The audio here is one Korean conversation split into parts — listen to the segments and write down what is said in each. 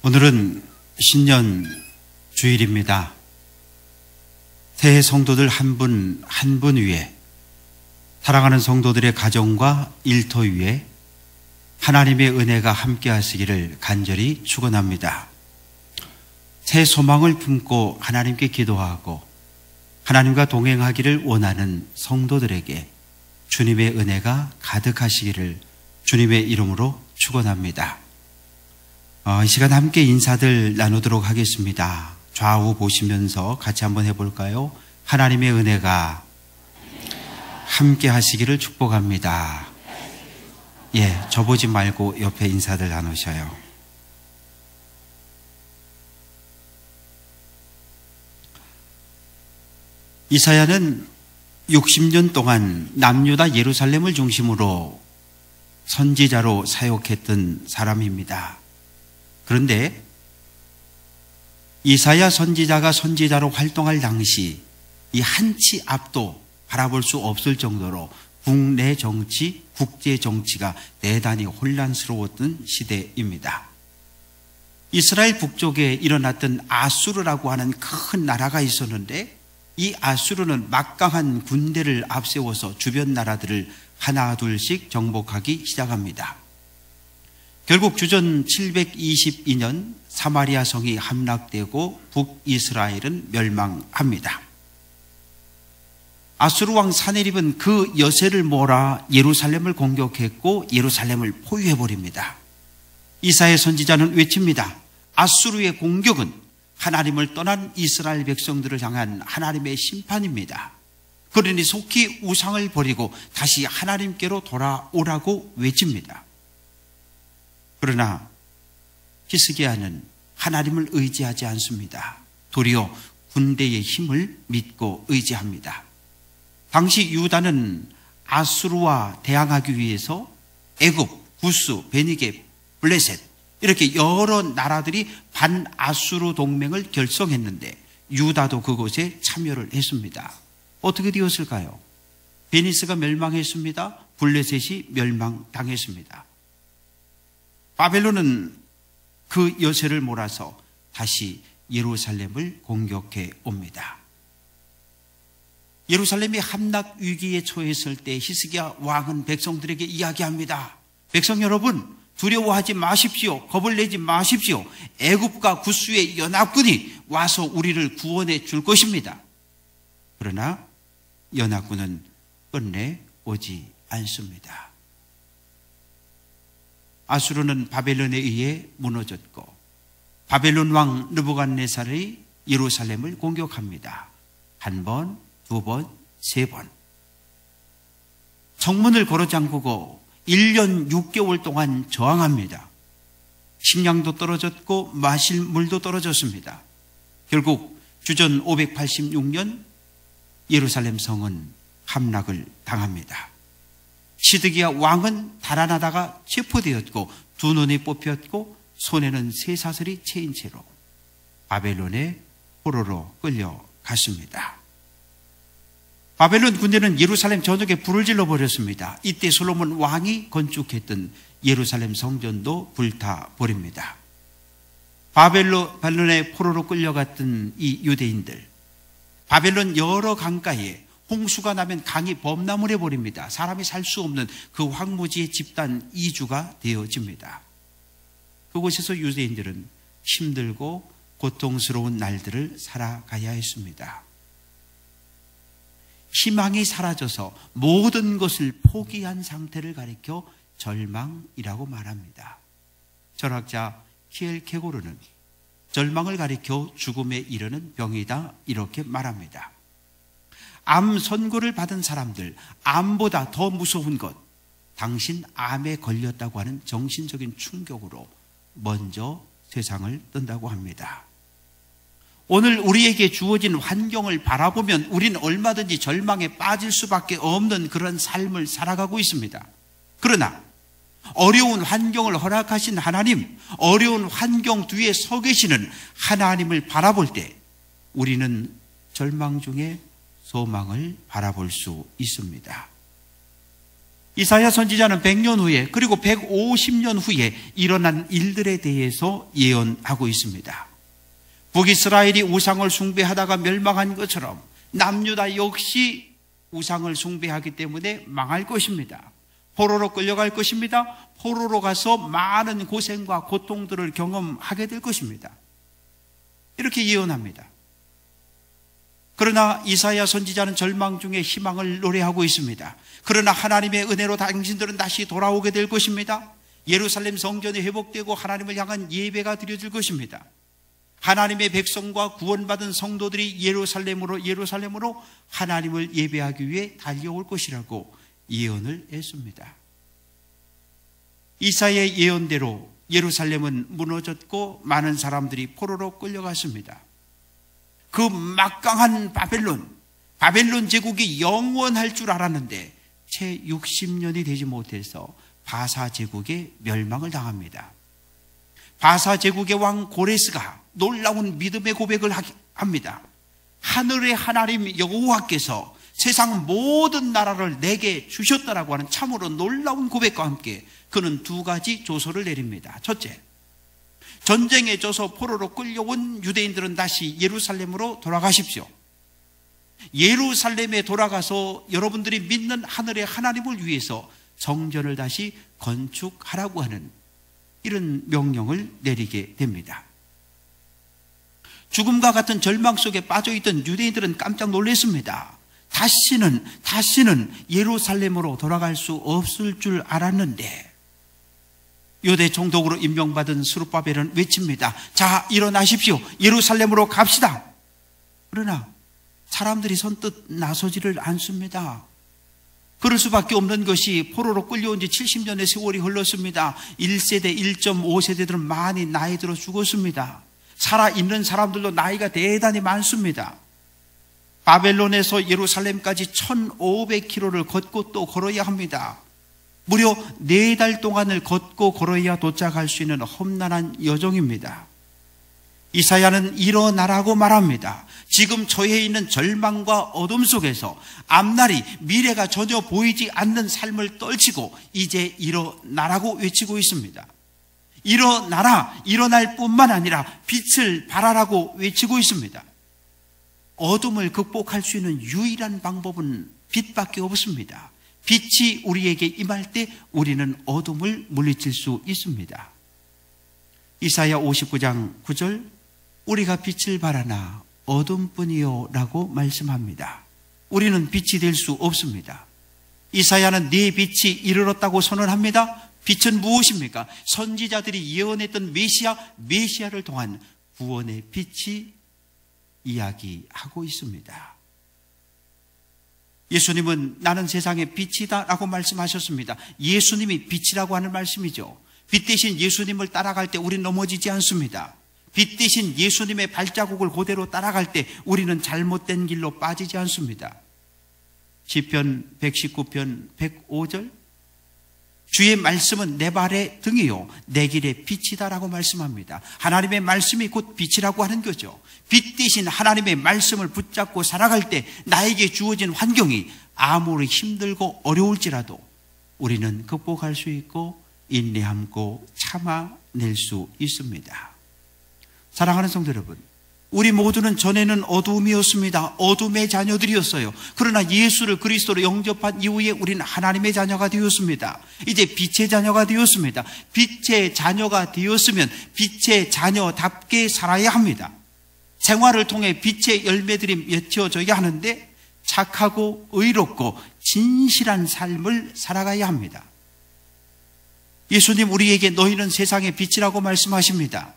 오늘은 신년 주일입니다. 새해 성도들 한 분 한 분 위에, 사랑하는 성도들의 가정과 일터 위에 하나님의 은혜가 함께 하시기를 간절히 축원합니다. 새 소망을 품고 하나님께 기도하고 하나님과 동행하기를 원하는 성도들에게 주님의 은혜가 가득하시기를 주님의 이름으로 축원합니다. 이 시간 함께 인사들 나누도록 하겠습니다. 좌우 보시면서 같이 한번 해볼까요? 하나님의 은혜가 함께 하시기를 축복합니다. 저 보지 말고 옆에 인사들 나누셔요. 이사야는 60년 동안 남유다 예루살렘을 중심으로 선지자로 사역했던 사람입니다. 그런데 이사야 선지자가 선지자로 활동할 당시 이 한치 앞도 바라볼 수 없을 정도로 국내 정치, 국제 정치가 대단히 혼란스러웠던 시대입니다. 이스라엘 북쪽에 일어났던 아수르라고 하는 큰 나라가 있었는데, 이 아수르는 막강한 군대를 앞세워서 주변 나라들을 하나 둘씩 정복하기 시작합니다. 결국 주전 722년 사마리아 성이 함락되고 북이스라엘은 멸망합니다. 아수르 왕 사네립은 그 여세를 몰아 예루살렘을 공격했고 예루살렘을 포위해버립니다. 이사야 선지자는 외칩니다. 아수르의 공격은 하나님을 떠난 이스라엘 백성들을 향한 하나님의 심판입니다. 그러니 속히 우상을 버리고 다시 하나님께로 돌아오라고 외칩니다. 그러나 히스기야는 하나님을 의지하지 않습니다. 도리어 군대의 힘을 믿고 의지합니다. 당시 유다는 아수르와 대항하기 위해서 애굽, 구스, 베니게, 블레셋 이렇게 여러 나라들이 반아수르 동맹을 결성했는데 유다도 그곳에 참여를 했습니다. 어떻게 되었을까요? 베니스가 멸망했습니다. 블레셋이 멸망당했습니다. 바벨론은 그 여세를 몰아서 다시 예루살렘을 공격해 옵니다. 예루살렘이 함락 위기에 처했을 때 히스기야 왕은 백성들에게 이야기합니다. 백성 여러분, 두려워하지 마십시오. 겁을 내지 마십시오. 애굽과 구스의 연합군이 와서 우리를 구원해 줄 것입니다. 그러나 연합군은 끝내 오지 않습니다. 아수르는 바벨론에 의해 무너졌고 바벨론 왕 느부갓네살이 예루살렘을 공격합니다. 한 번, 두 번, 세 번. 성문을 걸어 잠그고 1년 6개월 동안 저항합니다. 식량도 떨어졌고 마실 물도 떨어졌습니다. 결국 주전 586년 예루살렘 성은 함락을 당합니다. 시드기야 왕은 달아나다가 체포되었고 두 눈이 뽑혔고 손에는 쇠사슬이 채인 채로 바벨론의 포로로 끌려갔습니다. 바벨론 군대는 예루살렘 전역에 불을 질러버렸습니다. 이때 솔로몬 왕이 건축했던 예루살렘 성전도 불타버립니다. 바벨론의 포로로 끌려갔던 이 유대인들, 바벨론 여러 강가에 홍수가 나면 강이 범람을 해버립니다. 사람이 살 수 없는 그 황무지의 집단 이주가 되어집니다. 그곳에서 유대인들은 힘들고 고통스러운 날들을 살아가야 했습니다. 희망이 사라져서 모든 것을 포기한 상태를 가리켜 절망이라고 말합니다. 철학자 키엘케고르는 절망을 가리켜 죽음에 이르는 병이다 이렇게 말합니다. 암 선고를 받은 사람들, 암보다 더 무서운 것, 당신 암에 걸렸다고 하는 정신적인 충격으로 먼저 세상을 뜬다고 합니다. 오늘 우리에게 주어진 환경을 바라보면 우리는 얼마든지 절망에 빠질 수밖에 없는 그런 삶을 살아가고 있습니다. 그러나 어려운 환경을 허락하신 하나님, 어려운 환경 뒤에 서 계시는 하나님을 바라볼 때 우리는 절망 중에 소망을 바라볼 수 있습니다. 이사야 선지자는 100년 후에 그리고 150년 후에 일어난 일들에 대해서 예언하고 있습니다. 북이스라엘이 우상을 숭배하다가 멸망한 것처럼 남유다 역시 우상을 숭배하기 때문에 망할 것입니다. 포로로 끌려갈 것입니다. 포로로 가서 많은 고생과 고통들을 경험하게 될 것입니다. 이렇게 예언합니다. 그러나 이사야 선지자는 절망 중에 희망을 노래하고 있습니다. 그러나 하나님의 은혜로 당신들은 다시 돌아오게 될 것입니다. 예루살렘 성전이 회복되고 하나님을 향한 예배가 드려질 것입니다. 하나님의 백성과 구원받은 성도들이 예루살렘으로 하나님을 예배하기 위해 달려올 것이라고 예언을 했습니다. 이사야의 예언대로 예루살렘은 무너졌고 많은 사람들이 포로로 끌려갔습니다. 그 막강한 바벨론 제국이 영원할 줄 알았는데 채 60년이 되지 못해서 바사 제국의 멸망을 당합니다. 바사 제국의 왕 고레스가 놀라운 믿음의 고백을 합니다. 하늘의 하나님 여호와께서 세상 모든 나라를 내게 주셨다라고 하는 참으로 놀라운 고백과 함께 그는 두 가지 조서를 내립니다. 첫째, 전쟁에 져서 포로로 끌려온 유대인들은 다시 예루살렘으로 돌아가십시오. 예루살렘에 돌아가서 여러분들이 믿는 하늘의 하나님을 위해서 성전을 다시 건축하라고 하는 이런 명령을 내리게 됩니다. 죽음과 같은 절망 속에 빠져있던 유대인들은 깜짝 놀랐습니다. 다시는 예루살렘으로 돌아갈 수 없을 줄 알았는데 유대 총독으로 임명받은 스룹바벨은 외칩니다. 자, 일어나십시오. 예루살렘으로 갑시다. 그러나 사람들이 선뜻 나서지를 않습니다. 그럴 수밖에 없는 것이 포로로 끌려온 지 70년의 세월이 흘렀습니다. 1세대, 1.5세대들은 많이 나이 들어 죽었습니다. 살아있는 사람들도 나이가 대단히 많습니다. 바벨론에서 예루살렘까지 1500km를 걷고 또 걸어야 합니다. 무려 4달 동안을 걷고 걸어야 도착할 수 있는 험난한 여정입니다. 이사야는 일어나라고 말합니다. 지금 처해 있는 절망과 어둠 속에서 앞날이 미래가 전혀 보이지 않는 삶을 떨치고 이제 일어나라고 외치고 있습니다. 일어나라, 일어날 뿐만 아니라 빛을 발하라고 외치고 있습니다. 어둠을 극복할 수 있는 유일한 방법은 빛밖에 없습니다. 빛이 우리에게 임할 때 우리는 어둠을 물리칠 수 있습니다. 이사야 59장 9절, 우리가 빛을 발하나 어둠뿐이요 라고 말씀합니다. 우리는 빛이 될 수 없습니다. 이사야는 네 빛이 이르렀다고 선언합니다. 빛은 무엇입니까? 선지자들이 예언했던 메시아를 통한 구원의 빛이 이야기하고 있습니다. 예수님은 나는 세상의 빛이다 라고 말씀하셨습니다. 예수님이 빛이라고 하는 말씀이죠. 빛 대신 예수님을 따라갈 때 우리는 넘어지지 않습니다. 빛 대신 예수님의 발자국을 그대로 따라갈 때 우리는 잘못된 길로 빠지지 않습니다. 시편 119편 105절, 주의 말씀은 내 발의 등이요 내 길의 빛이다 라고 말씀합니다. 하나님의 말씀이 곧 빛이라고 하는 거죠. 빛 대신 하나님의 말씀을 붙잡고 살아갈 때 나에게 주어진 환경이 아무리 힘들고 어려울지라도 우리는 극복할 수 있고 인내함고 참아낼 수 있습니다. 사랑하는 성도 여러분, 우리 모두는 전에는 어두움이었습니다. 어둠의 자녀들이었어요. 그러나 예수를 그리스도로 영접한 이후에 우리는 하나님의 자녀가 되었습니다. 이제 빛의 자녀가 되었습니다. 빛의 자녀가 되었으면 빛의 자녀답게 살아야 합니다. 생활을 통해 빛의 열매들이 맺혀져야 하는데 착하고 의롭고 진실한 삶을 살아가야 합니다. 예수님 우리에게 너희는 세상의 빛이라고 말씀하십니다.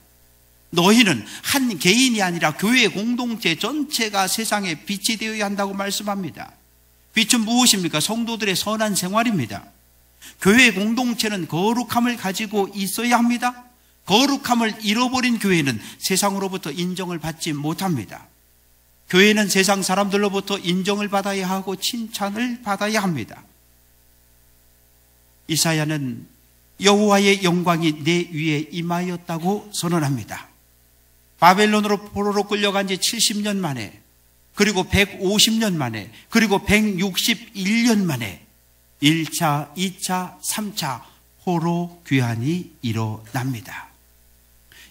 너희는 한 개인이 아니라 교회 공동체 전체가 세상의 빛이 되어야 한다고 말씀합니다. 빛은 무엇입니까? 성도들의 선한 생활입니다. 교회 공동체는 거룩함을 가지고 있어야 합니다. 거룩함을 잃어버린 교회는 세상으로부터 인정을 받지 못합니다. 교회는 세상 사람들로부터 인정을 받아야 하고 칭찬을 받아야 합니다. 이사야는 여호와의 영광이 내 위에 임하였다고 선언합니다. 바벨론으로 포로로 끌려간 지 70년 만에, 그리고 150년 만에, 그리고 161년 만에 1차, 2차, 3차 포로 귀환이 일어납니다.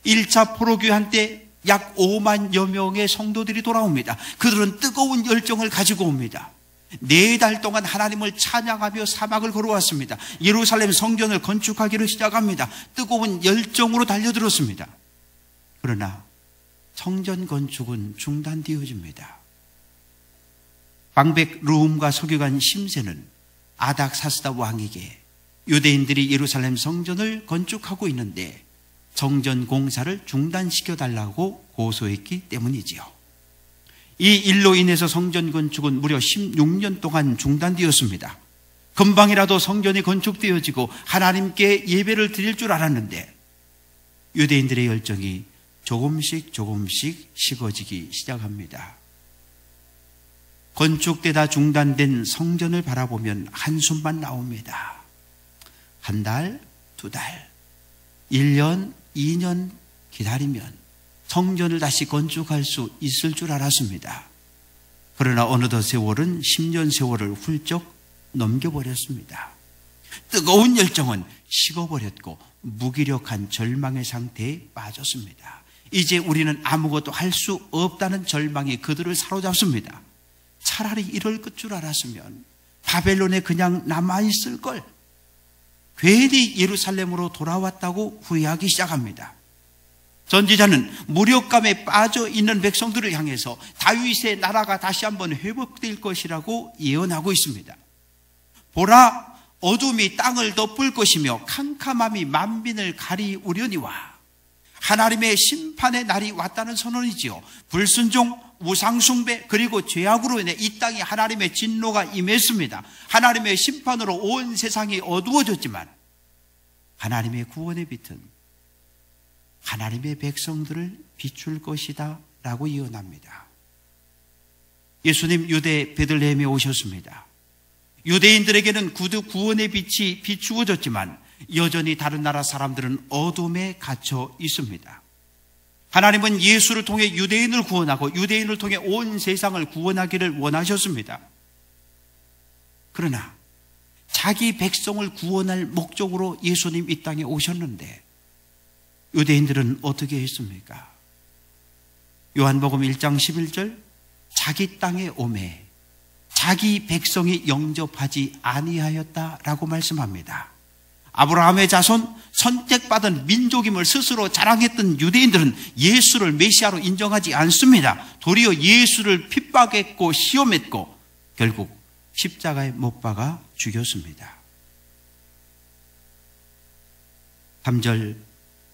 1차 포로 귀환 때 약 5만여 명의 성도들이 돌아옵니다. 그들은 뜨거운 열정을 가지고 옵니다. 4달 동안 하나님을 찬양하며 사막을 걸어왔습니다. 예루살렘 성전을 건축하기를 시작합니다. 뜨거운 열정으로 달려들었습니다. 그러나 성전 건축은 중단되어집니다. 방백 르훔과 서기관 심세는 아닥사스다 왕에게 유대인들이 예루살렘 성전을 건축하고 있는데 성전 공사를 중단시켜달라고 고소했기 때문이지요. 이 일로 인해서 성전 건축은 무려 16년 동안 중단되었습니다. 금방이라도 성전이 건축되어지고 하나님께 예배를 드릴 줄 알았는데 유대인들의 열정이 조금씩 식어지기 시작합니다. 건축되다 중단된 성전을 바라보면 한숨만 나옵니다. 한 달, 2달, 1년, 2년 기다리면 성전을 다시 건축할 수 있을 줄 알았습니다. 그러나 어느덧 세월은 10년 세월을 훌쩍 넘겨버렸습니다. 뜨거운 열정은 식어버렸고 무기력한 절망의 상태에 빠졌습니다. 이제 우리는 아무것도 할 수 없다는 절망이 그들을 사로잡습니다. 차라리 이럴 것 줄 알았으면 바벨론에 그냥 남아있을 걸. 괜히 예루살렘으로 돌아왔다고 후회하기 시작합니다. 선지자는 무력감에 빠져 있는 백성들을 향해서 다윗의 나라가 다시 한번 회복될 것이라고 예언하고 있습니다. 보라, 어둠이 땅을 덮을 것이며 캄캄함이 만민을 가리우려니와 하나님의 심판의 날이 왔다는 선언이지요. 불순종, 우상숭배 그리고 죄악으로 인해 이 땅에 하나님의 진노가 임했습니다. 하나님의 심판으로 온 세상이 어두워졌지만 하나님의 구원의 빛은 하나님의 백성들을 비출 것이다 라고 예언합니다. 예수님 유대 베들레헴에 오셨습니다. 유대인들에게는 구원의 빛이 비추어졌지만 여전히 다른 나라 사람들은 어둠에 갇혀 있습니다. 하나님은 예수를 통해 유대인을 구원하고 유대인을 통해 온 세상을 구원하기를 원하셨습니다. 그러나 자기 백성을 구원할 목적으로 예수님 이 땅에 오셨는데 유대인들은 어떻게 했습니까? 요한복음 1장 11절 자기 땅에 오매 자기 백성이 영접하지 아니하였다라고 말씀합니다. 아브라함의 자손 선택받은 민족임을 스스로 자랑했던 유대인들은 예수를 메시아로 인정하지 않습니다. 도리어 예수를 핍박했고 시험했고 결국 십자가에 못 박아 죽였습니다. 3절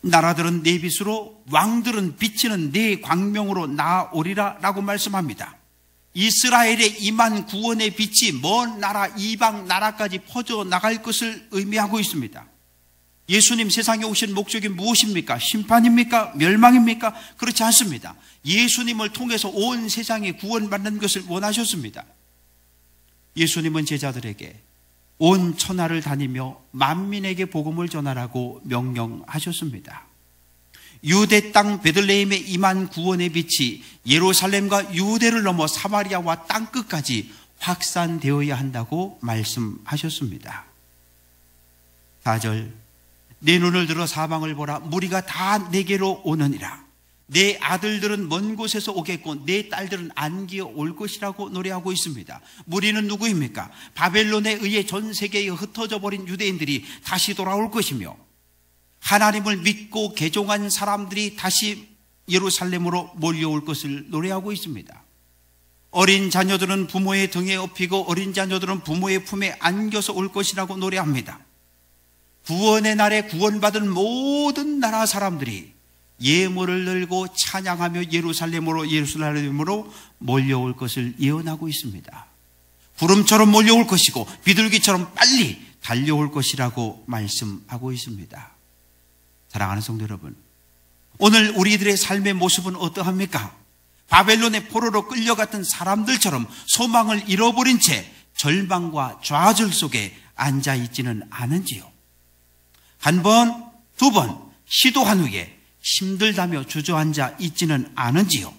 나라들은 내 빛으로 왕들은 비치는 내 광명으로 나아오리라 라고 말씀합니다. 이스라엘에 임한 구원의 빛이 먼 나라 이방 나라까지 퍼져나갈 것을 의미하고 있습니다. 예수님 세상에 오신 목적이 무엇입니까? 심판입니까? 멸망입니까? 그렇지 않습니다. 예수님을 통해서 온 세상이 구원받는 것을 원하셨습니다. 예수님은 제자들에게 온 천하를 다니며 만민에게 복음을 전하라고 명령하셨습니다. 유대 땅 베들레헴에 임한 구원의 빛이 예루살렘과 유대를 넘어 사마리아와 땅끝까지 확산되어야 한다고 말씀하셨습니다. 4절 내 눈을 들어 사방을 보라 무리가 다 내게로 오느니라. 내 아들들은 먼 곳에서 오겠고 내 딸들은 안기어 올 것이라고 노래하고 있습니다. 무리는 누구입니까? 바벨론에 의해 전 세계에 흩어져 버린 유대인들이 다시 돌아올 것이며 하나님을 믿고 개종한 사람들이 다시 예루살렘으로 몰려올 것을 노래하고 있습니다. 어린 자녀들은 부모의 등에 업히고 어린 자녀들은 부모의 품에 안겨서 올 것이라고 노래합니다. 구원의 날에 구원받은 모든 나라 사람들이 예물을 들고 찬양하며 예루살렘으로 몰려올 것을 예언하고 있습니다. 구름처럼 몰려올 것이고 비둘기처럼 빨리 달려올 것이라고 말씀하고 있습니다. 사랑하는 성도 여러분, 오늘 우리들의 삶의 모습은 어떠합니까? 바벨론의 포로로 끌려갔던 사람들처럼 소망을 잃어버린 채 절망과 좌절 속에 앉아있지는 않은지요? 한 번, 두 번 시도한 후에 힘들다며 주저앉아 있지는 않은지요?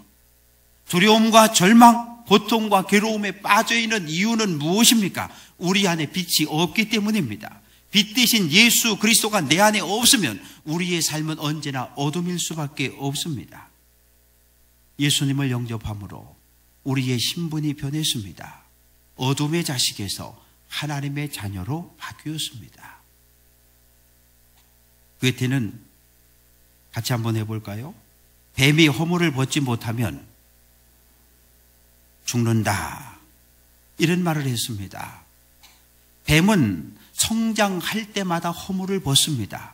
두려움과 절망, 고통과 괴로움에 빠져있는 이유는 무엇입니까? 우리 안에 빛이 없기 때문입니다. 빛 대신 예수 그리스도가 내 안에 없으면 우리의 삶은 언제나 어둠일 수밖에 없습니다. 예수님을 영접함으로 우리의 신분이 변했습니다. 어둠의 자식에서 하나님의 자녀로 바뀌었습니다. 괴테는 같이 한번 해볼까요? 뱀이 허물을 벗지 못하면 죽는다, 이런 말을 했습니다. 뱀은 성장할 때마다 허물을 벗습니다.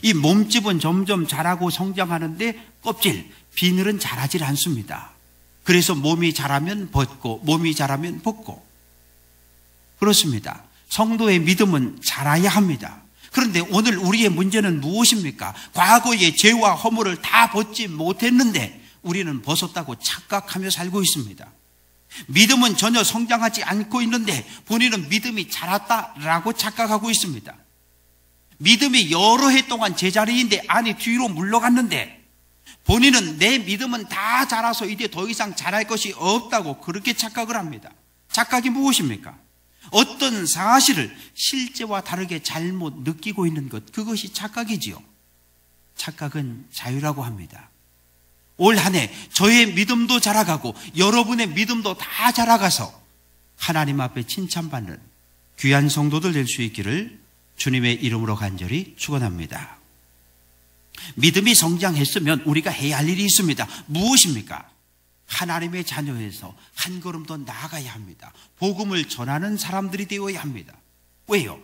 이 몸집은 점점 자라고 성장하는데 껍질, 비늘은 자라질 않습니다. 그래서 몸이 자라면 벗고 몸이 자라면 벗고 그렇습니다. 성도의 믿음은 자라야 합니다. 그런데 오늘 우리의 문제는 무엇입니까? 과거의 죄와 허물을 다 벗지 못했는데 우리는 벗었다고 착각하며 살고 있습니다. 믿음은 전혀 성장하지 않고 있는데 본인은 믿음이 자랐다라고 착각하고 있습니다. 믿음이 여러 해 동안 제자리인데 안이 뒤로 물러갔는데 본인은 내 믿음은 다 자라서 이제 더 이상 자랄 것이 없다고 그렇게 착각을 합니다. 착각이 무엇입니까? 어떤 사실을 실제와 다르게 잘못 느끼고 있는 것, 그것이 착각이지요. 착각은 자유라고 합니다. 올 한 해 저의 믿음도 자라가고 여러분의 믿음도 다 자라가서 하나님 앞에 칭찬받는 귀한 성도들 될 수 있기를 주님의 이름으로 간절히 축원합니다. 믿음이 성장했으면 우리가 해야 할 일이 있습니다. 무엇입니까? 하나님의 자녀에서 한 걸음 더 나아가야 합니다. 복음을 전하는 사람들이 되어야 합니다. 왜요?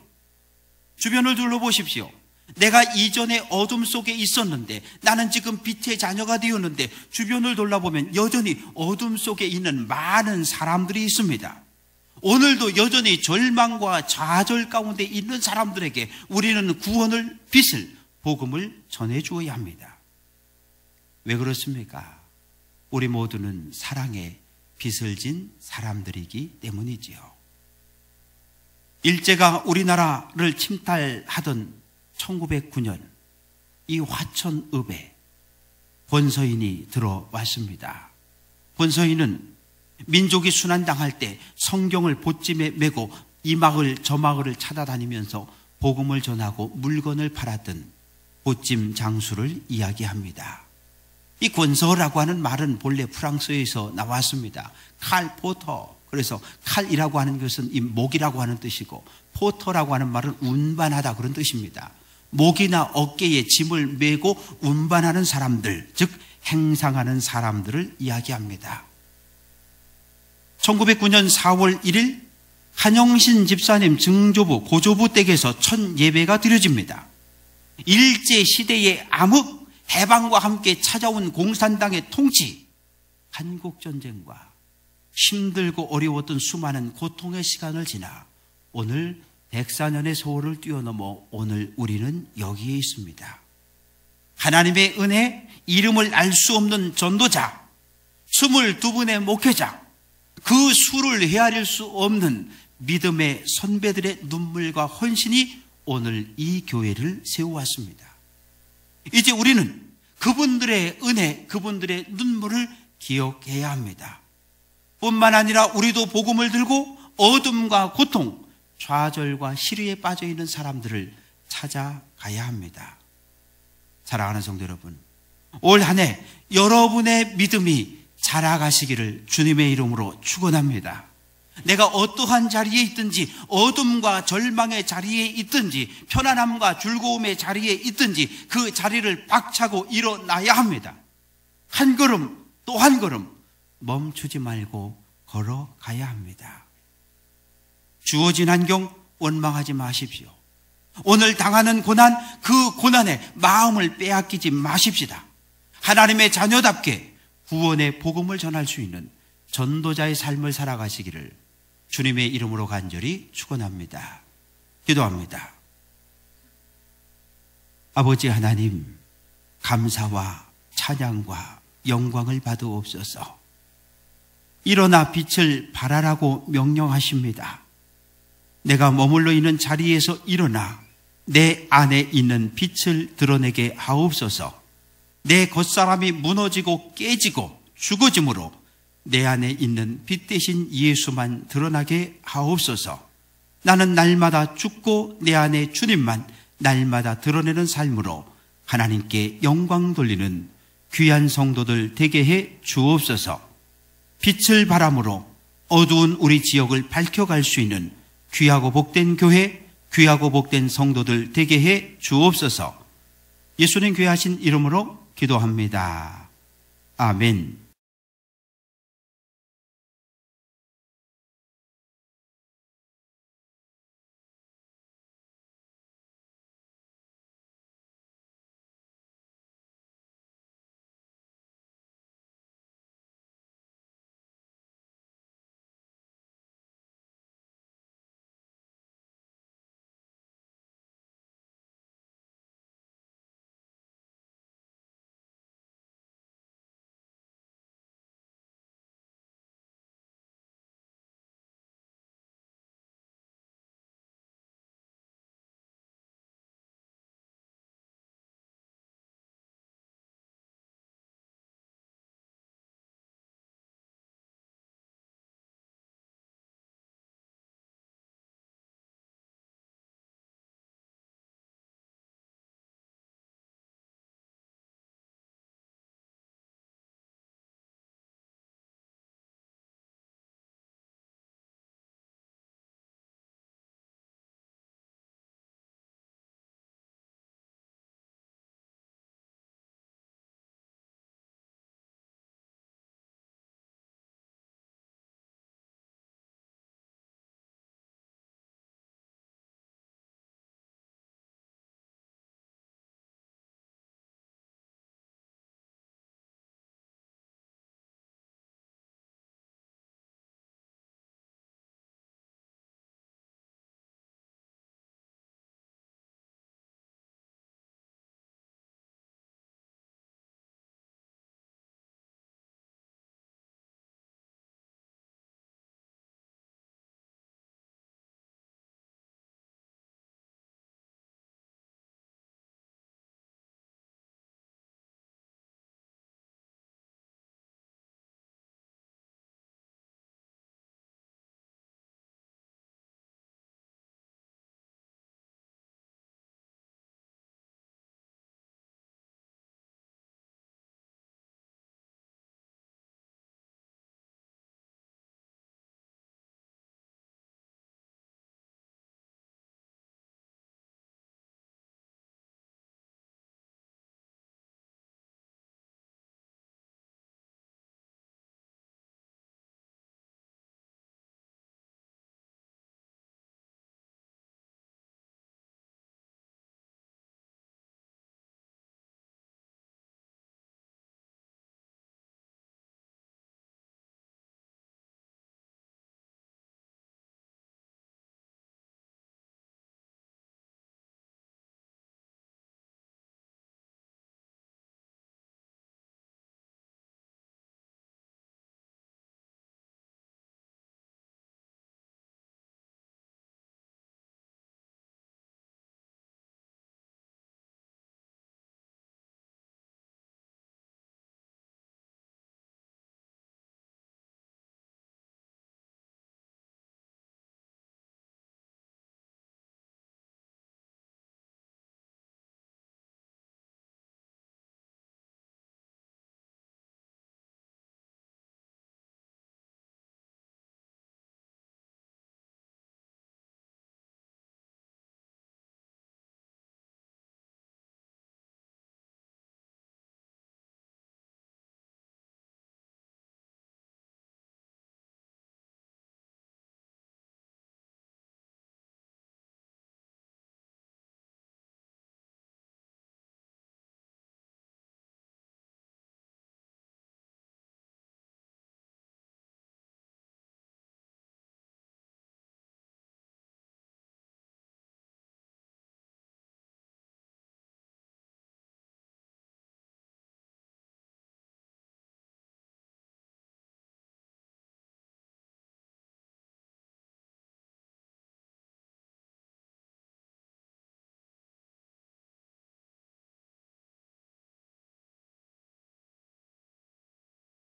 주변을 둘러보십시오. 내가 이전에 어둠 속에 있었는데 나는 지금 빛의 자녀가 되었는데 주변을 돌아보면 여전히 어둠 속에 있는 많은 사람들이 있습니다. 오늘도 여전히 절망과 좌절 가운데 있는 사람들에게 우리는 구원을, 빛을, 복음을 전해주어야 합니다. 왜 그렇습니까? 우리 모두는 사랑에 빛을 진 사람들이기 때문이지요. 일제가 우리나라를 침탈하던 1909년 이 화천읍에 권서인이 들어왔습니다. 권서인은 민족이 순환당할 때 성경을 보찜에 메고 이 마을 저 마을을 찾아다니면서 복음을 전하고 물건을 팔았던 보찜 장수를 이야기합니다. 이 권서라고 하는 말은 본래 프랑스에서 나왔습니다. 칼 포터, 그래서 칼이라고 하는 것은 이 목이라고 하는 뜻이고 포터라고 하는 말은 운반하다 그런 뜻입니다. 목이나 어깨에 짐을 메고 운반하는 사람들, 즉 행상하는 사람들을 이야기합니다. 1909년 4월 1일 한영신 집사님 증조부, 고조부 댁에서 첫 예배가 드려집니다. 일제시대의 암흑, 해방과 함께 찾아온 공산당의 통치, 한국전쟁과 힘들고 어려웠던 수많은 고통의 시간을 지나 오늘 104년의 세월을 뛰어넘어 오늘 우리는 여기에 있습니다. 하나님의 은혜, 이름을 알 수 없는 전도자, 22분의 목회자, 그 수를 헤아릴 수 없는 믿음의 선배들의 눈물과 헌신이 오늘 이 교회를 세워왔습니다. 이제 우리는 그분들의 은혜, 그분들의 눈물을 기억해야 합니다. 뿐만 아니라 우리도 복음을 들고 어둠과 고통, 좌절과 시리에 빠져있는 사람들을 찾아가야 합니다. 사랑하는 성도 여러분, 올 한 해 여러분의 믿음이 자라가시기를 주님의 이름으로 축원합니다. 내가 어떠한 자리에 있든지, 어둠과 절망의 자리에 있든지, 편안함과 즐거움의 자리에 있든지 그 자리를 박차고 일어나야 합니다. 한 걸음 또 한 걸음 멈추지 말고 걸어가야 합니다. 주어진 환경 원망하지 마십시오. 오늘 당하는 고난, 그 고난에 마음을 빼앗기지 마십시다. 하나님의 자녀답게 구원의 복음을 전할 수 있는 전도자의 삶을 살아가시기를 주님의 이름으로 간절히 축원합니다. 기도합니다. 아버지 하나님, 감사와 찬양과 영광을 받으옵소서. 일어나 빛을 발하라고 명령하십니다. 내가 머물러 있는 자리에서 일어나 내 안에 있는 빛을 드러내게 하옵소서. 내 겉사람이 무너지고 깨지고 죽어짐으로 내 안에 있는 빛 대신 예수만 드러나게 하옵소서. 나는 날마다 죽고 내 안에 주님만 날마다 드러내는 삶으로 하나님께 영광 돌리는 귀한 성도들 되게 해 주옵소서. 빛을 바람으로 어두운 우리 지역을 밝혀갈 수 있는 귀하고 복된 교회, 귀하고 복된 성도들 되게 해 주옵소서. 예수님 귀하신 이름으로 기도합니다. 아멘.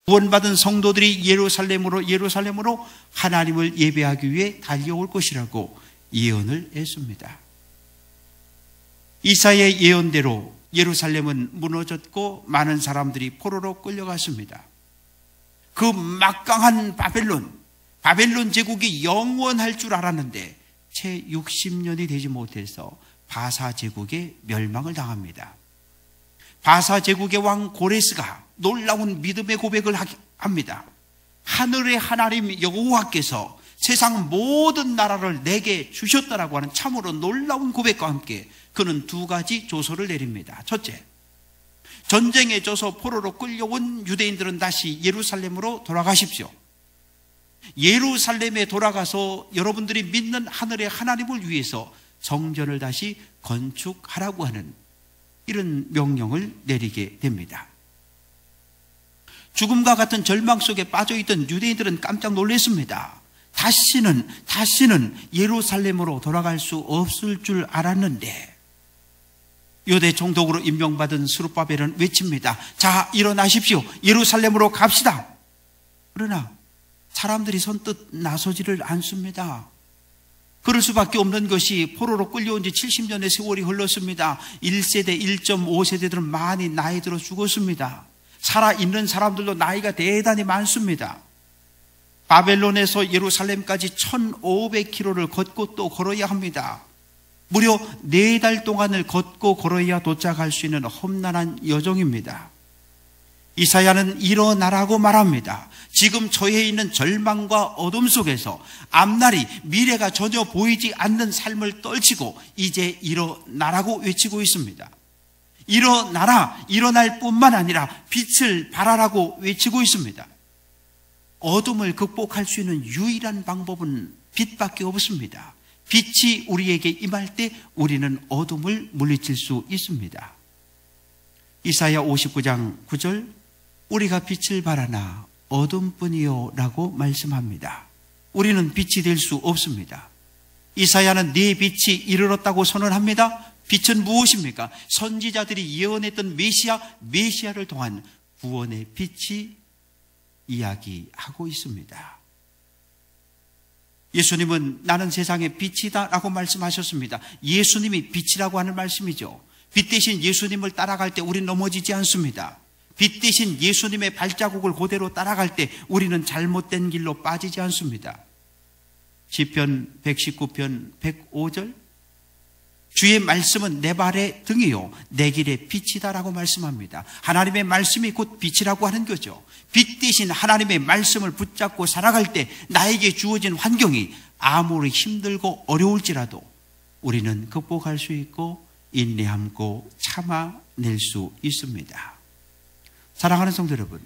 구원받은 성도들이 예루살렘으로 하나님을 예배하기 위해 달려올 것이라고 예언을 했습니다. 이사야의 예언대로 예루살렘은 무너졌고 많은 사람들이 포로로 끌려갔습니다. 그 막강한 바벨론 제국이 영원할 줄 알았는데 채 60년이 되지 못해서 바사 제국의 멸망을 당합니다. 바사 제국의 왕 고레스가 놀라운 믿음의 고백을 합니다. 하늘의 하나님 여호와께서 세상 모든 나라를 내게 주셨다라고 하는 참으로 놀라운 고백과 함께 그는 두 가지 조서를 내립니다. 첫째, 전쟁에 져서 포로로 끌려온 유대인들은 다시 예루살렘으로 돌아가십시오. 예루살렘에 돌아가서 여러분들이 믿는 하늘의 하나님을 위해서 성전을 다시 건축하라고 하는 이런 명령을 내리게 됩니다. 죽음과 같은 절망 속에 빠져있던 유대인들은 깜짝 놀랐습니다. 다시는 예루살렘으로 돌아갈 수 없을 줄 알았는데 유대 총독으로 임명받은 스룹바벨은 외칩니다. 자, 일어나십시오. 예루살렘으로 갑시다. 그러나 사람들이 선뜻 나서지를 않습니다. 그럴 수밖에 없는 것이 포로로 끌려온 지 70년의 세월이 흘렀습니다. 1세대, 1.5세대들은 많이 나이 들어 죽었습니다. 살아있는 사람들도 나이가 대단히 많습니다. 바벨론에서 예루살렘까지 1500km를 걷고 또 걸어야 합니다. 무려 4달 동안을 걷고 걸어야 도착할 수 있는 험난한 여정입니다. 이사야는 일어나라고 말합니다. 지금 처해 있는 절망과 어둠 속에서 앞날이 미래가 전혀 보이지 않는 삶을 떨치고 이제 일어나라고 외치고 있습니다. 일어나라, 일어날 뿐만 아니라 빛을 발하라고 외치고 있습니다. 어둠을 극복할 수 있는 유일한 방법은 빛밖에 없습니다. 빛이 우리에게 임할 때 우리는 어둠을 물리칠 수 있습니다. 이사야 59장 9절, 우리가 빛을 발하나 어둠뿐이요 라고 말씀합니다. 우리는 빛이 될 수 없습니다. 이사야는 네 빛이 이르렀다고 선언합니다. 빛은 무엇입니까? 선지자들이 예언했던 메시아를 통한 구원의 빛이 이야기하고 있습니다. 예수님은 나는 세상의 빛이다 라고 말씀하셨습니다. 예수님이 빛이라고 하는 말씀이죠. 빛 대신 예수님을 따라갈 때 우리는 넘어지지 않습니다. 빛 대신 예수님의 발자국을 그대로 따라갈 때 우리는 잘못된 길로 빠지지 않습니다. 시편 119편 105절, 주의 말씀은 내 발의 등이요 내 길의 빛이다 라고 말씀합니다. 하나님의 말씀이 곧 빛이라고 하는 거죠. 빛 대신 하나님의 말씀을 붙잡고 살아갈 때 나에게 주어진 환경이 아무리 힘들고 어려울지라도 우리는 극복할 수 있고 인내함고 참아낼 수 있습니다. 사랑하는 성도 여러분,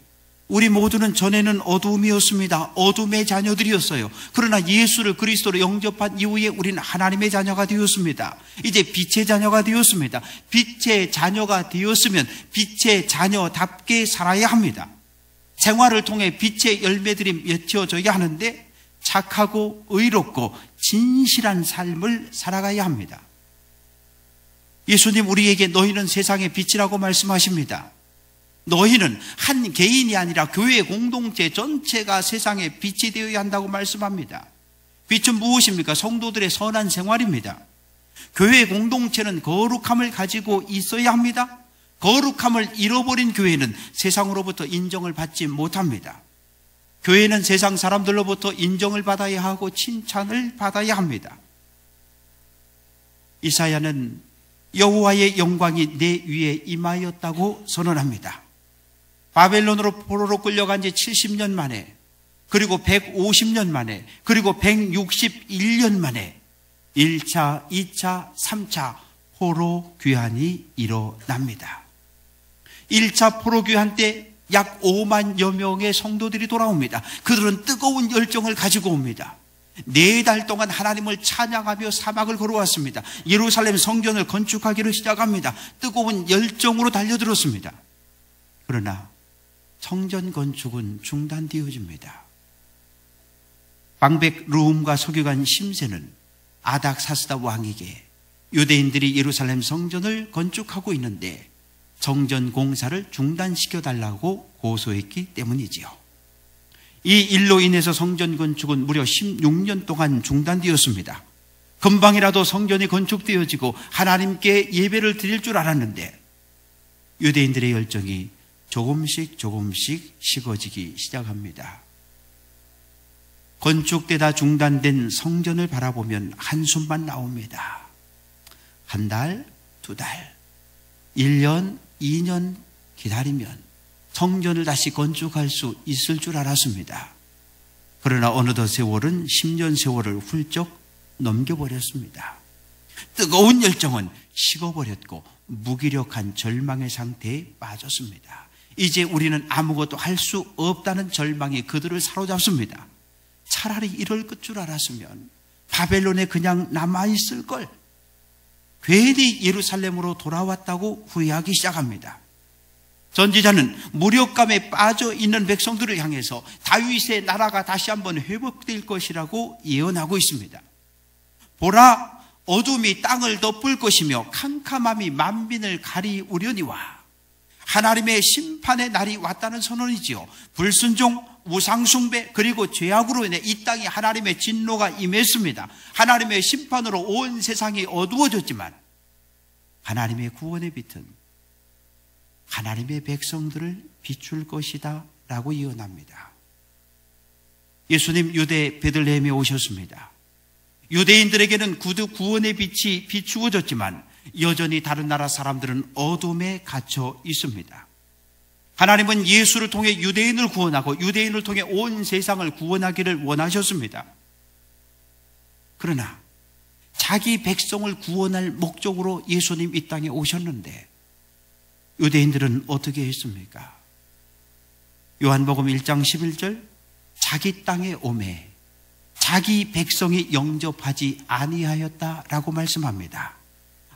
우리 모두는 전에는 어두움이었습니다. 어둠의 자녀들이었어요. 그러나 예수를 그리스도로 영접한 이후에 우리는 하나님의 자녀가 되었습니다. 이제 빛의 자녀가 되었습니다. 빛의 자녀가 되었으면 빛의 자녀답게 살아야 합니다. 생활을 통해 빛의 열매들이 맺혀져야 하는데 착하고 의롭고 진실한 삶을 살아가야 합니다. 예수님 우리에게 너희는 세상의 빛이라고 말씀하십니다. 너희는 한 개인이 아니라 교회 공동체 전체가 세상의 빛이 되어야 한다고 말씀합니다. 빛은 무엇입니까? 성도들의 선한 생활입니다. 교회 공동체는 거룩함을 가지고 있어야 합니다. 거룩함을 잃어버린 교회는 세상으로부터 인정을 받지 못합니다. 교회는 세상 사람들로부터 인정을 받아야 하고 칭찬을 받아야 합니다. 이사야는 여호와의 영광이 내 위에 임하였다고 선언합니다. 바벨론으로 포로로 끌려간 지 70년 만에, 그리고 150년 만에, 그리고 161년 만에 1차, 2차, 3차 포로 귀환이 일어납니다. 1차 포로 귀환 때 약 5만여 명의 성도들이 돌아옵니다. 그들은 뜨거운 열정을 가지고 옵니다. 4달 동안 하나님을 찬양하며 사막을 걸어왔습니다. 예루살렘 성전을 건축하기를 시작합니다. 뜨거운 열정으로 달려들었습니다. 그러나 성전 건축은 중단되어집니다. 방백 르훔과 서기관 심세는 아닥사스다 왕에게 유대인들이 예루살렘 성전을 건축하고 있는데 성전 공사를 중단시켜달라고 고소했기 때문이지요. 이 일로 인해서 성전 건축은 무려 16년 동안 중단되었습니다. 금방이라도 성전이 건축되어지고 하나님께 예배를 드릴 줄 알았는데 유대인들의 열정이 조금씩 식어지기 시작합니다. 건축되다 중단된 성전을 바라보면 한숨만 나옵니다. 한 달, 두 달, 1년, 2년 기다리면 성전을 다시 건축할 수 있을 줄 알았습니다. 그러나 어느덧 세월은 10년 세월을 훌쩍 넘겨버렸습니다. 뜨거운 열정은 식어버렸고 무기력한 절망의 상태에 빠졌습니다. 이제 우리는 아무것도 할 수 없다는 절망이 그들을 사로잡습니다. 차라리 이럴 줄 알았으면 바벨론에 그냥 남아있을 걸. 괜히 예루살렘으로 돌아왔다고 후회하기 시작합니다. 선지자는 무력감에 빠져 있는 백성들을 향해서 다윗의 나라가 다시 한번 회복될 것이라고 예언하고 있습니다. 보라, 어둠이 땅을 덮을 것이며 캄캄함이 만민을 가리우려니와. 하나님의 심판의 날이 왔다는 선언이지요. 불순종, 우상숭배, 그리고 죄악으로 인해 이 땅에 하나님의 진노가 임했습니다. 하나님의 심판으로 온 세상이 어두워졌지만 하나님의 구원의 빛은 하나님의 백성들을 비출 것이다 라고 예언합니다. 예수님 유대 베들레헴에 오셨습니다. 유대인들에게는 구원의 빛이 비추어졌지만 여전히 다른 나라 사람들은 어둠에 갇혀 있습니다. 하나님은 예수를 통해 유대인을 구원하고 유대인을 통해 온 세상을 구원하기를 원하셨습니다. 그러나 자기 백성을 구원할 목적으로 예수님 이 땅에 오셨는데 유대인들은 어떻게 했습니까? 요한복음 1장 11절, 자기 땅에 오매 자기 백성이 영접하지 아니하였다라고 말씀합니다.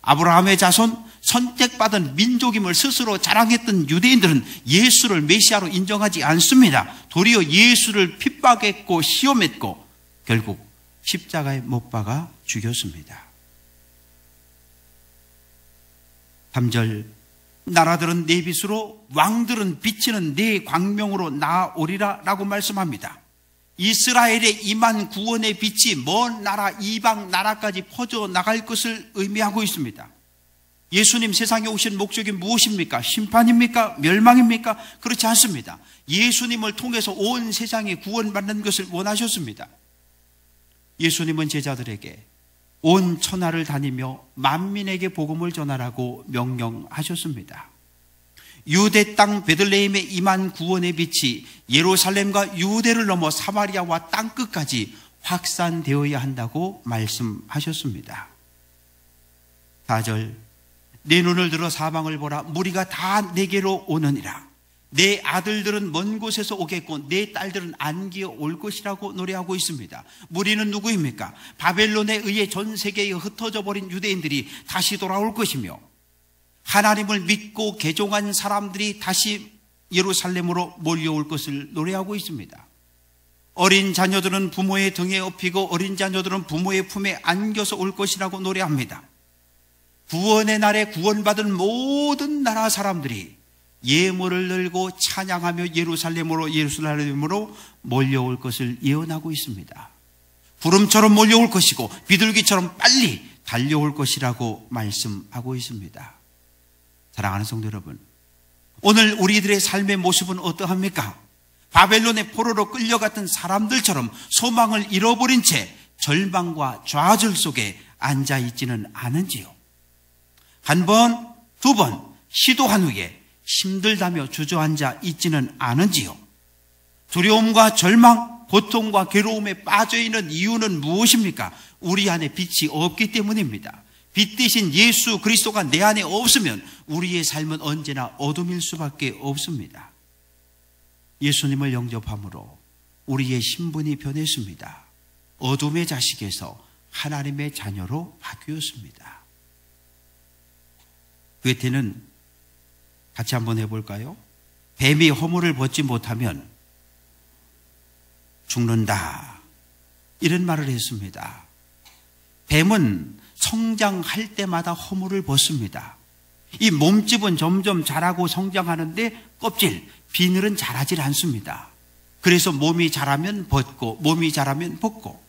아브라함의 자손, 선택받은 민족임을 스스로 자랑했던 유대인들은 예수를 메시아로 인정하지 않습니다. 도리어 예수를 핍박했고 시험했고 결국 십자가에 못 박아 죽였습니다. 3절, 나라들은 내 빛으로, 왕들은 비치는 내 광명으로 나아오리라 라고 말씀합니다. 이스라엘에 임한 구원의 빛이 먼 나라 이방 나라까지 퍼져나갈 것을 의미하고 있습니다. 예수님 세상에 오신 목적이 무엇입니까? 심판입니까? 멸망입니까? 그렇지 않습니다. 예수님을 통해서 온 세상이 구원받는 것을 원하셨습니다. 예수님은 제자들에게 온 천하를 다니며 만민에게 복음을 전하라고 명령하셨습니다. 유대 땅 베들레헴에 임한 구원의 빛이 예루살렘과 유대를 넘어 사마리아와 땅끝까지 확산되어야 한다고 말씀하셨습니다. 4절, 내 눈을 들어 사방을 보라. 무리가 다 내게로 오느니라. 내 아들들은 먼 곳에서 오겠고 내 딸들은 안기어 올 것이라고 노래하고 있습니다. 무리는 누구입니까? 바벨론에 의해 전 세계에 흩어져 버린 유대인들이 다시 돌아올 것이며 하나님을 믿고 개종한 사람들이 다시 예루살렘으로 몰려올 것을 노래하고 있습니다. 어린 자녀들은 부모의 등에 업히고 어린 자녀들은 부모의 품에 안겨서 올 것이라고 노래합니다. 구원의 날에 구원받은 모든 나라 사람들이 예물을 들고 찬양하며 예루살렘으로 몰려올 것을 예언하고 있습니다. 구름처럼 몰려올 것이고 비둘기처럼 빨리 달려올 것이라고 말씀하고 있습니다. 사랑하는 성도 여러분, 오늘 우리들의 삶의 모습은 어떠합니까? 바벨론의 포로로 끌려갔던 사람들처럼 소망을 잃어버린 채 절망과 좌절 속에 앉아있지는 않은지요? 한 번, 두 번 시도한 후에 힘들다며 주저앉아 있지는 않은지요? 두려움과 절망, 고통과 괴로움에 빠져있는 이유는 무엇입니까? 우리 안에 빛이 없기 때문입니다. 빛 대신 예수 그리스도가 내 안에 없으면 우리의 삶은 언제나 어둠일 수밖에 없습니다. 예수님을 영접함으로 우리의 신분이 변했습니다. 어둠의 자식에서 하나님의 자녀로 바뀌었습니다. 괴테는 같이 한번 해볼까요? 뱀이 허물을 벗지 못하면 죽는다, 이런 말을 했습니다. 뱀은 성장할 때마다 허물을 벗습니다. 이 몸집은 점점 자라고 성장하는데 껍질, 비늘은 자라질 않습니다. 그래서 몸이 자라면 벗고, 몸이 자라면 벗고.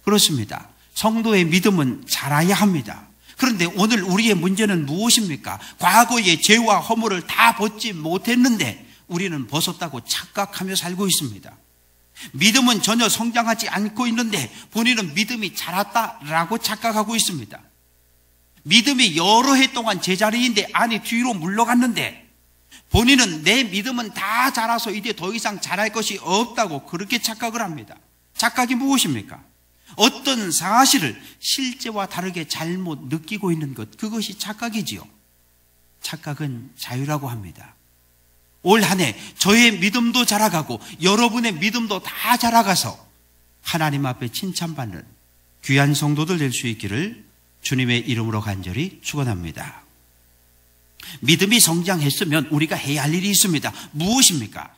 그렇습니다. 성도의 믿음은 자라야 합니다. 그런데 오늘 우리의 문제는 무엇입니까? 과거의 죄와 허물을 다 벗지 못했는데 우리는 벗었다고 착각하며 살고 있습니다. 믿음은 전혀 성장하지 않고 있는데 본인은 믿음이 자랐다라고 착각하고 있습니다. 믿음이 여러 해 동안 제자리인데 안이 뒤로 물러갔는데 본인은 내 믿음은 다 자라서 이제 더 이상 자랄 것이 없다고 그렇게 착각을 합니다. 착각이 무엇입니까? 어떤 사실을 실제와 다르게 잘못 느끼고 있는 것, 그것이 착각이지요. 착각은 자유라고 합니다. 올 한 해 저의 믿음도 자라가고 여러분의 믿음도 다 자라가서 하나님 앞에 칭찬받는 귀한 성도들 될 수 있기를 주님의 이름으로 간절히 축원합니다. 믿음이 성장했으면 우리가 해야 할 일이 있습니다. 무엇입니까?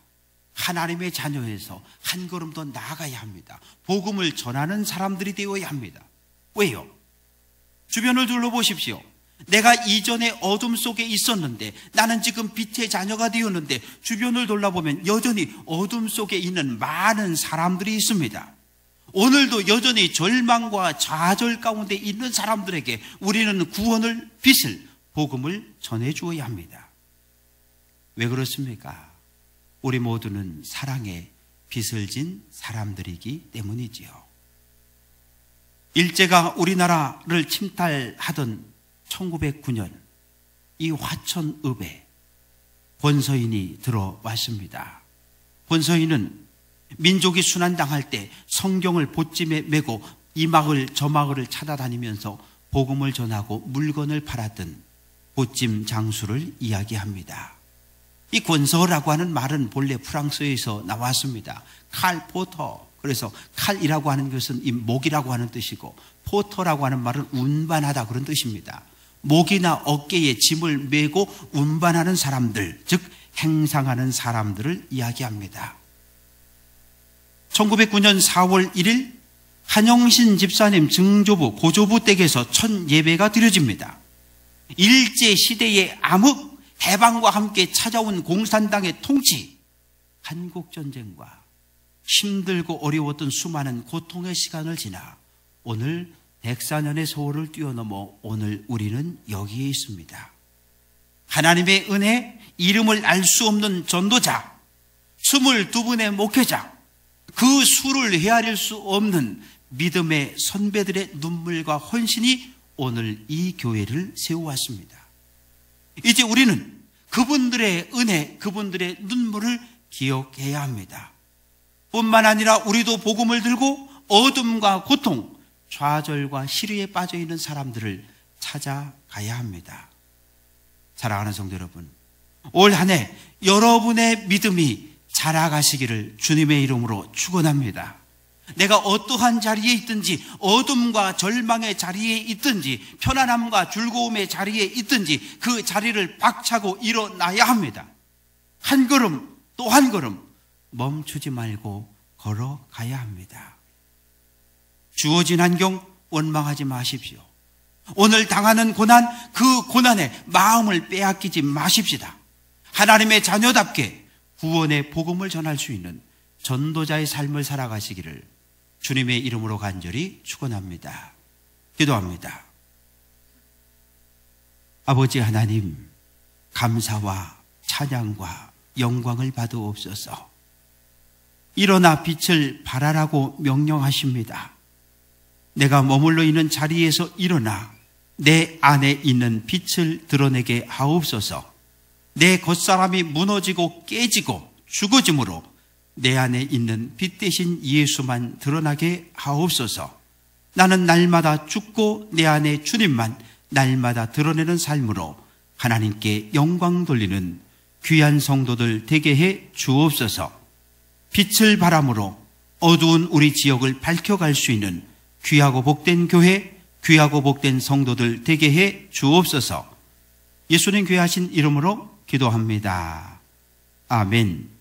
하나님의 자녀에서 한 걸음 더 나아가야 합니다. 복음을 전하는 사람들이 되어야 합니다. 왜요? 주변을 둘러보십시오. 내가 이전에 어둠 속에 있었는데 나는 지금 빛의 자녀가 되었는데 주변을 돌아보면 여전히 어둠 속에 있는 많은 사람들이 있습니다. 오늘도 여전히 절망과 좌절 가운데 있는 사람들에게 우리는 구원을, 빛을, 복음을 전해주어야 합니다. 왜 그렇습니까? 우리 모두는 사랑의 빛을 진 사람들이기 때문이지요. 일제가 우리나라를 침탈하던 1909년 이 화천읍에 권서인이 들어왔습니다. 권서인은 민족이 순환당할 때 성경을 보찜에 메고 이 마을 저 마을을 찾아다니면서 복음을 전하고 물건을 팔았던 보찜 장수를 이야기합니다. 이 권서라고 하는 말은 본래 프랑스에서 나왔습니다. 칼 포터. 그래서 칼이라고 하는 것은 이 목이라고 하는 뜻이고 포터라고 하는 말은 운반하다 그런 뜻입니다. 목이나 어깨에 짐을 메고 운반하는 사람들, 즉 행상하는 사람들을 이야기합니다. 1909년 4월 1일 한영신 집사님 증조부, 고조부 댁에서 첫 예배가 드려집니다. 일제시대의 암흑, 해방과 함께 찾아온 공산당의 통치, 한국전쟁과 힘들고 어려웠던 수많은 고통의 시간을 지나 오늘 104년의 세월을 뛰어넘어 오늘 우리는 여기에 있습니다. 하나님의 은혜, 이름을 알 수 없는 전도자, 22분의 목회자, 그 수를 헤아릴 수 없는 믿음의 선배들의 눈물과 헌신이 오늘 이 교회를 세워왔습니다. 이제 우리는 그분들의 은혜, 그분들의 눈물을 기억해야 합니다. 뿐만 아니라 우리도 복음을 들고 어둠과 고통, 좌절과 시리에 빠져있는 사람들을 찾아가야 합니다. 사랑하는 성도 여러분, 올 한 해 여러분의 믿음이 자라가시기를 주님의 이름으로 축원합니다. 내가 어떠한 자리에 있든지, 어둠과 절망의 자리에 있든지, 편안함과 즐거움의 자리에 있든지 그 자리를 박차고 일어나야 합니다. 한 걸음 또 한 걸음 멈추지 말고 걸어가야 합니다. 주어진 환경 원망하지 마십시오. 오늘 당하는 고난, 그 고난에 마음을 빼앗기지 마십시다. 하나님의 자녀답게 구원의 복음을 전할 수 있는 전도자의 삶을 살아가시기를 주님의 이름으로 간절히 축원합니다. 기도합니다. 아버지 하나님, 감사와 찬양과 영광을 받으옵소서. 일어나 빛을 발하라고 명령하십니다. 내가 머물러 있는 자리에서 일어나 내 안에 있는 빛을 드러내게 하옵소서. 내 겉사람이 무너지고 깨지고 죽어짐으로 내 안에 있는 빛 대신 예수만 드러나게 하옵소서. 나는 날마다 죽고 내 안에 주님만 날마다 드러내는 삶으로 하나님께 영광 돌리는 귀한 성도들 되게 해 주옵소서. 빛을 바람으로 어두운 우리 지역을 밝혀갈 수 있는 귀하고 복된 교회, 귀하고 복된 성도들 되게 해 주옵소서. 예수님 귀하신 이름으로 기도합니다. 아멘.